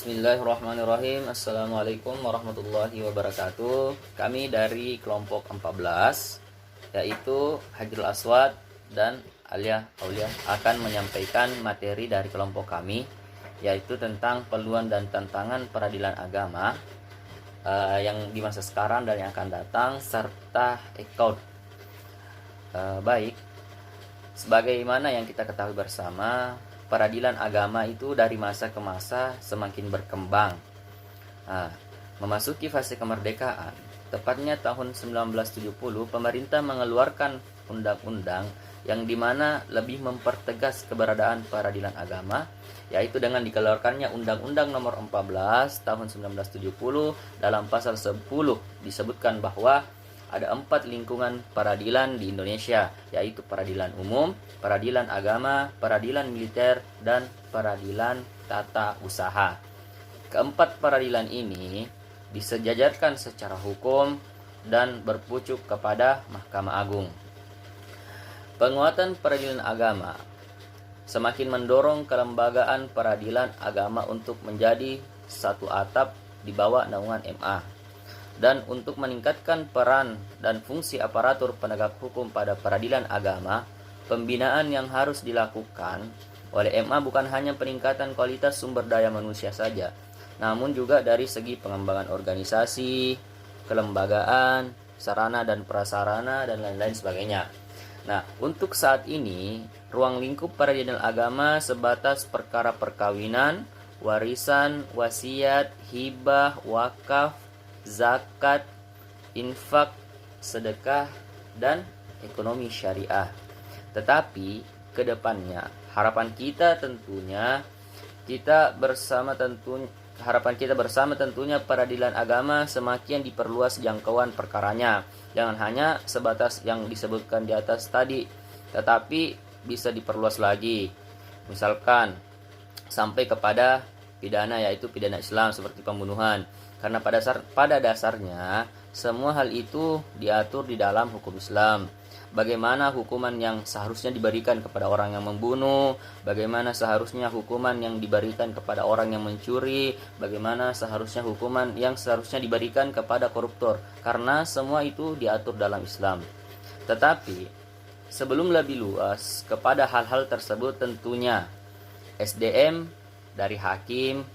Bismillahirrahmanirrahim. Assalamualaikum warahmatullahi wabarakatuh. Kami dari kelompok 14, yaitu Hajarul Aswad dan Alia Aulia, akan menyampaikan materi dari kelompok kami, yaitu tentang peluang dan tantangan peradilan agama yang di masa sekarang dan yang akan datang, serta account. Baik, sebagaimana yang kita ketahui bersama, peradilan agama itu dari masa ke masa semakin berkembang. Memasuki fase kemerdekaan, tepatnya tahun 1970, pemerintah mengeluarkan undang-undang yang dimana lebih mempertegas keberadaan peradilan agama, yaitu dengan dikeluarkannya Undang-Undang Nomor 14 tahun 1970. Dalam pasal 10 disebutkan bahwa ada 4 lingkungan peradilan di Indonesia, yaitu peradilan umum, peradilan agama, peradilan militer, dan peradilan tata usaha. Keempat peradilan ini disejajarkan secara hukum dan berpucuk kepada Mahkamah Agung. Penguatan peradilan agama semakin mendorong kelembagaan peradilan agama untuk menjadi satu atap di bawah naungan MA. Dan untuk meningkatkan peran dan fungsi aparatur penegak hukum pada peradilan agama, pembinaan yang harus dilakukan oleh MA bukan hanya peningkatan kualitas sumber daya manusia saja, namun juga dari segi pengembangan organisasi, kelembagaan, sarana dan prasarana, dan lain-lain sebagainya. Nah, untuk saat ini, ruang lingkup peradilan agama sebatas perkara perkawinan, warisan, wasiat, hibah, wakaf, zakat, infak, sedekah, dan ekonomi syariah. Tetapi kedepannya harapan kita bersama tentunya peradilan agama semakin diperluas jangkauan perkaranya. Jangan hanya sebatas yang disebutkan di atas tadi, tetapi bisa diperluas lagi. Misalkan sampai kepada pidana, yaitu pidana Islam seperti pembunuhan. Karena pada dasarnya semua hal itu diatur di dalam hukum Islam. Bagaimana hukuman yang seharusnya diberikan kepada orang yang membunuh, bagaimana seharusnya hukuman yang diberikan kepada orang yang mencuri, bagaimana seharusnya hukuman yang seharusnya diberikan kepada koruptor. Karena semua itu diatur dalam Islam. Tetapi sebelum lebih luas kepada hal-hal tersebut, tentunya SDM dari hakim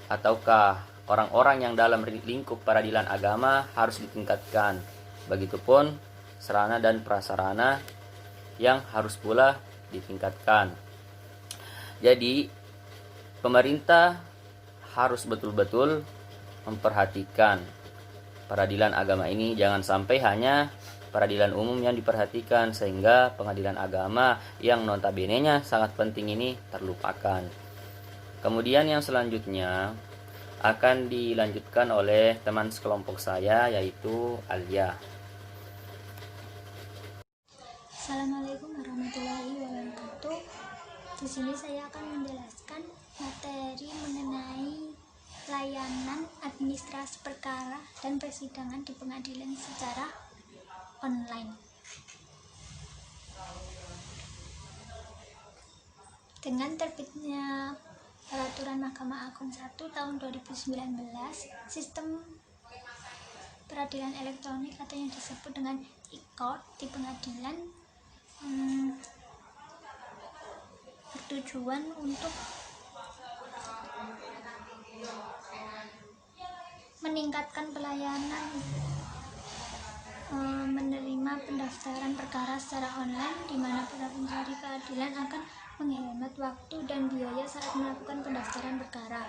ataukah orang-orang yang dalam lingkup peradilan agama harus ditingkatkan. Begitupun sarana dan prasarana yang harus pula ditingkatkan. Jadi pemerintah harus betul-betul memperhatikan peradilan agama ini. Jangan sampai hanya peradilan umum yang diperhatikan, sehingga pengadilan agama yang notabene-nya sangat penting ini terlupakan. Kemudian yang selanjutnya akan dilanjutkan oleh teman sekelompok saya, yaitu Alia. Assalamualaikum warahmatullahi wabarakatuh. Di sini saya akan menjelaskan materi mengenai layanan administrasi perkara dan persidangan di pengadilan secara online. Dengan terbitnya Peraturan Mahkamah Agung 1 tahun 2019, sistem peradilan elektronik atau yang disebut dengan e-court di pengadilan bertujuan untuk meningkatkan pelayanan menerima pendaftaran perkara secara online, di mana para pencari keadilan akan menghemat waktu dan biaya saat melakukan pendaftaran perkara.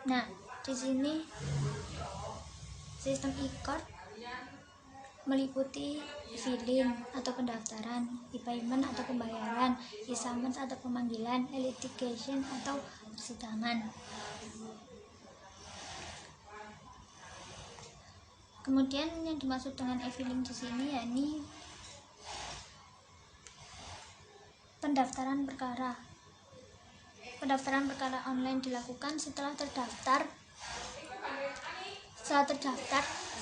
Nah, di sini sistem e-court meliputi filing atau pendaftaran, e-payment atau pembayaran, e-summons atau pemanggilan, e-litigation atau persidangan. Kemudian yang dimaksud dengan e-filing di sini yakni pendaftaran perkara. Pendaftaran perkara online dilakukan setelah terdaftar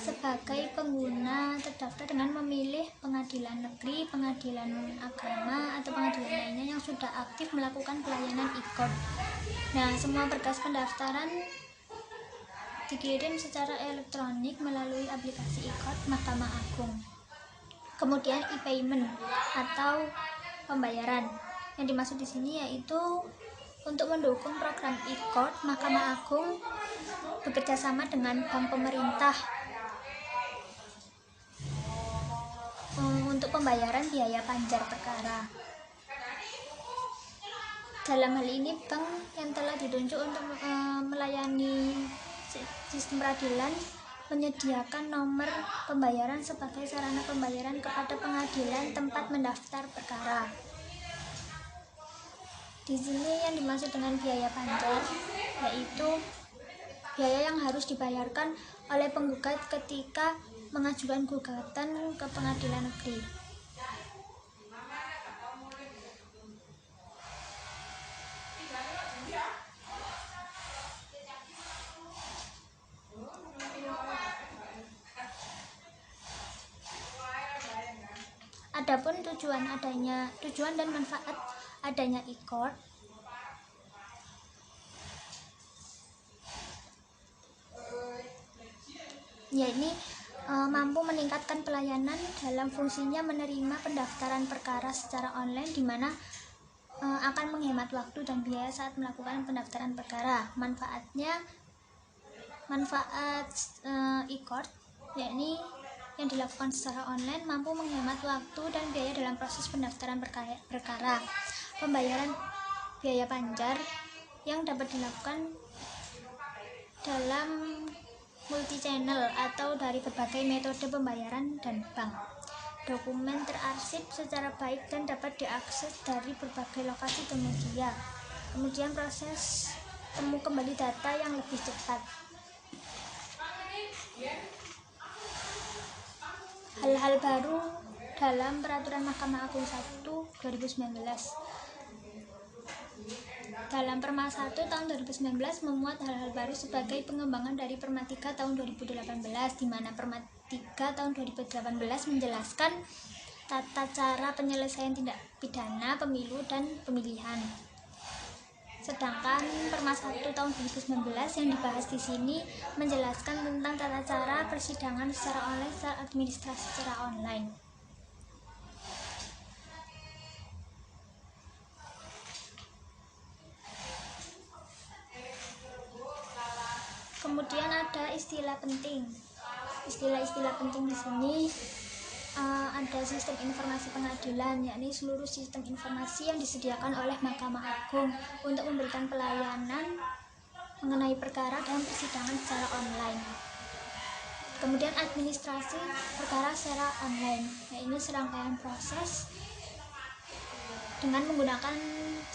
sebagai pengguna terdaftar dengan memilih pengadilan negeri, pengadilan agama, atau pengadilan lainnya yang sudah aktif melakukan pelayanan e-court. Nah, semua berkas pendaftaran dikirim secara elektronik melalui aplikasi e-court Mahkamah Agung. Kemudian e-payment atau pembayaran. Yang dimaksud di sini yaitu untuk mendukung program e-court, Mahkamah Agung bekerjasama dengan bank pemerintah untuk pembayaran biaya panjar perkara. Dalam hal ini, bank yang telah ditunjuk untuk melayani sistem peradilan menyediakan nomor pembayaran sebagai sarana pembayaran kepada pengadilan tempat mendaftar perkara. Di sini yang dimaksud dengan biaya panjar yaitu biaya yang harus dibayarkan oleh penggugat ketika mengajukan gugatan ke pengadilan negeri. Adapun tujuan dan manfaat adanya e-court yakni mampu meningkatkan pelayanan dalam fungsinya menerima pendaftaran perkara secara online, di mana akan menghemat waktu dan biaya saat melakukan pendaftaran perkara. Manfaat e-court yakni yang dilakukan secara online mampu menghemat waktu dan biaya dalam proses pendaftaran perkara. Pembayaran biaya panjar yang dapat dilakukan dalam multi channel atau dari berbagai metode pembayaran dan bank. Dokumen terarsip secara baik dan dapat diakses dari berbagai lokasi dan media. Kemudian proses temu kembali data yang lebih cepat. Hal-hal baru dalam Peraturan Mahkamah Agung 1 2019. Dalam Perma 1 tahun 2019 memuat hal-hal baru sebagai pengembangan dari Perma 3 tahun 2018, di mana Perma 3 tahun 2018 menjelaskan tata cara penyelesaian tindak pidana pemilu dan pemilihan. Sedangkan Perma 1 tahun 2019 yang dibahas di sini menjelaskan tentang tata cara persidangan secara online dan administrasi secara online. Kemudian ada istilah penting. Istilah-istilah penting di sini ada sistem informasi pengadilan, yakni seluruh sistem informasi yang disediakan oleh Mahkamah Agung untuk memberikan pelayanan mengenai perkara dan persidangan secara online. Kemudian administrasi perkara secara online, yaitu serangkaian proses dengan menggunakan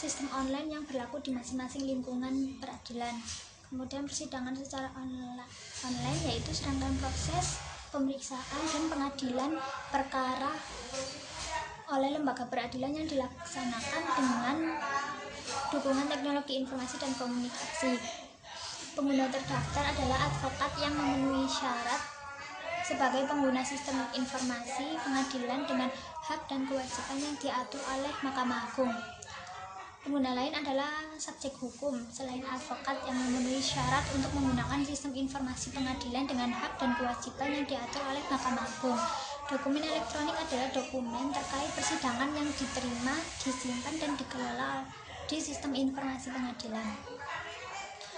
sistem online yang berlaku di masing-masing lingkungan peradilan. Kemudian persidangan secara online yaitu serangkaian proses pemeriksaan dan pengadilan perkara oleh lembaga peradilan yang dilaksanakan dengan dukungan teknologi informasi dan komunikasi. Pengguna terdaftar adalah advokat yang memenuhi syarat sebagai pengguna sistem informasi pengadilan dengan hak dan kewajiban yang diatur oleh Mahkamah Agung. Pengguna lain adalah subjek hukum selain advokat yang memenuhi syarat untuk menggunakan sistem informasi pengadilan dengan hak dan kewajiban yang diatur oleh Mahkamah Agung. Dokumen elektronik adalah dokumen terkait persidangan yang diterima, disimpan, dan dikelola di sistem informasi pengadilan.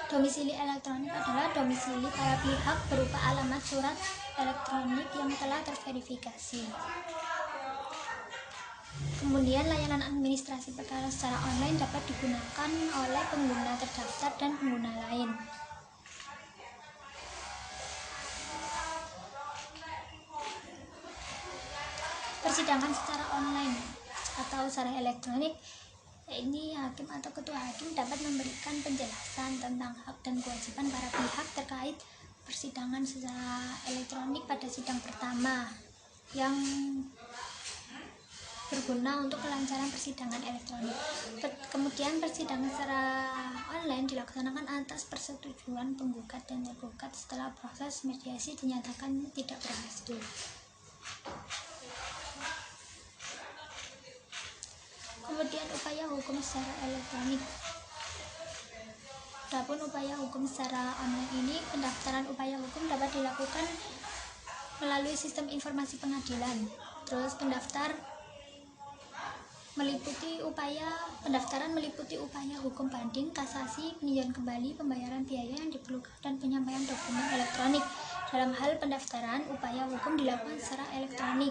Domisili elektronik adalah domisili para pihak berupa alamat surat elektronik yang telah terverifikasi. Kemudian layanan administrasi perkara secara online dapat digunakan oleh pengguna terdaftar dan pengguna lain. Persidangan secara online atau secara elektronik, ini hakim atau ketua hakim dapat memberikan penjelasan tentang hak dan kewajiban para pihak terkait persidangan secara elektronik pada sidang pertama yang berguna untuk kelancaran persidangan elektronik. Kemudian persidangan secara online dilaksanakan atas persetujuan penggugat dan tergugat setelah proses mediasi dinyatakan tidak berhasil. Kemudian upaya hukum secara elektronik. Adapun upaya hukum secara online ini, pendaftaran upaya hukum dapat dilakukan melalui sistem informasi pengadilan. Terus pendaftaran meliputi upaya hukum banding, kasasi, peninjauan kembali, pembayaran biaya yang diperlukan, dan penyampaian dokumen elektronik. Dalam hal pendaftaran, upaya hukum dilakukan secara elektronik.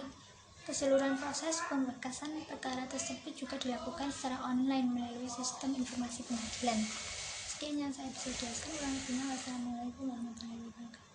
Keseluruhan proses pemberkasan perkara tersebut juga dilakukan secara online melalui sistem informasi pengadilan. Sekian yang saya bisa jelaskan. Wassalamualaikum warahmatullahi wabarakatuh.